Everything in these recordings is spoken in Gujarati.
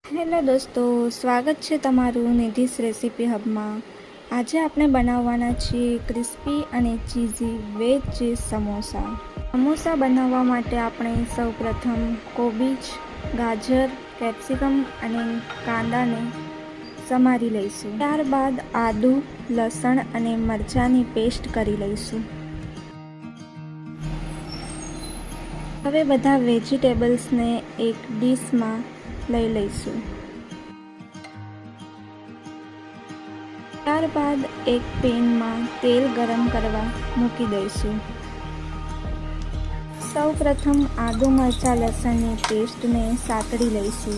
હેલો દોસ્તો, સ્વાગત છે તમારું નિધિસ રેસીપી હબમાં। આજે આપણે બનાવવાના છીએ ક્રિસ્પી અને cheesy veg cheese samosa. Samosa બનાવવા માટે આપણે સૌપ્રથમ કોબીજ, ગાજર, કેપ્સિકમ અને કાંદાને સમારી લઈશું। ત્યારબાદ આદુ, લસણ અને મરચાંની પેસ્ટ કરી લઈશું। હવે બધા વેજીટેબલ્સને એક ડીશમાં લઈ લઈશું। ત્યારબાદ એક પેનમાં તેલ ગરમ કરવા મૂકી દઈશું। સૌપ્રથમ આદુ, મરચાં, લસણની પેસ્ટને સાતળી લઈશું।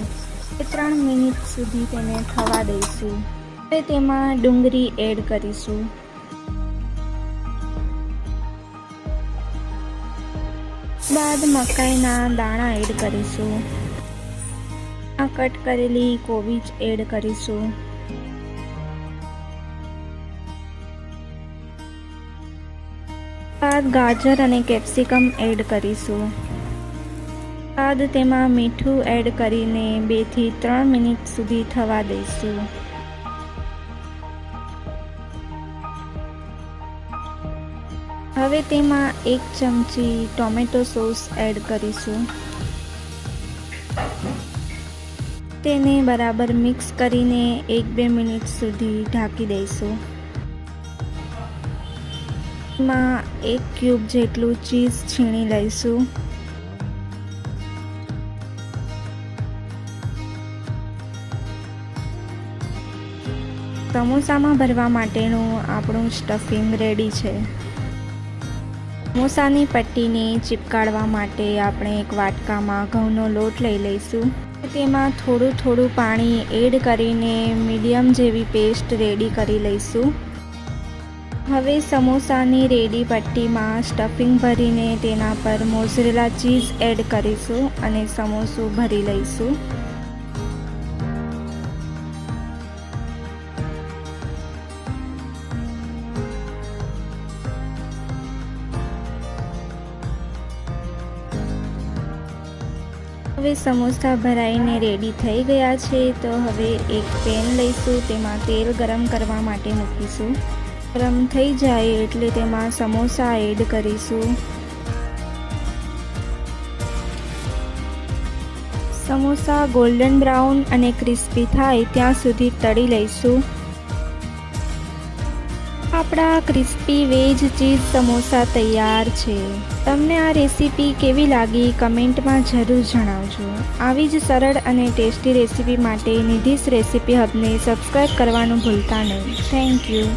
3 મિનિટ સુધી તેને થવા દઈશું। હવે તેમાં ડુંગળી એડ કરીશું। બાદ મકાઈના દાણા એડ કરીશું। કટ કરેલી કોબીજ એડ કરીશું। બાદ ગાજર અને કેપ્સિકમ એડ કરીશું। બાદ તેમાં મીઠું એડ કરીને 2 થી 3 મિનિટ સુધી થવા દઈશું। હવે તેમાં 1 ચમચી ટોમેટો સોસ એડ કરીશું। તેને બરાબર મિક્સ કરીને 1-2 મિનિટ સુધી ઢાંકી દઈશું। એમાં 1 ક્યુબ જેટલું ચીઝ છીણી લઈશું। સમોસામાં ભરવા માટેનું આપણું સ્ટફિંગ રેડી છે। સમોસાની પટ્ટીને ચીપકાડવા માટે આપણે એક વાટકામાં ઘઉંનો લોટ લઈ લઈશું। તેમાં થોડું પાણી એડ કરીને મીડિયમ જેવી પેસ્ટ રેડી કરી લઈશું। હવે સમોસાની રેડી પટ્ટીમાં સ્ટફિંગ ભરીને તેના પર મોઝરેલા ચીઝ એડ કરીશું અને સમોસું ભરી લઈશું। હવે સમોસા ભરાઈને રેડી થઈ ગયા છે, તો હવે એક પેન લઈશું। તેમાં તેલ ગરમ કરવા માટે મૂકીશું। ગરમ થઈ જાય એટલે તેમાં સમોસા એડ કરીશું। સમોસા ગોલ્ડન બ્રાઉન અને ક્રિસ્પી થાય ત્યાં સુધી તળી લઈશું। આપણા ક્રિસ્પી વેજ ચીઝ સમોસા તૈયાર છે। તમને આ રેસીપી કેવી લાગી કમેન્ટમાં જરૂર જણાવજો। આવી જ સરળ અને ટેસ્ટી રેસીપી માટે નિધિસ રેસીપી હબને સબસ્ક્રાઈબ કરવાનું ભૂલતા નહીં। Thank you.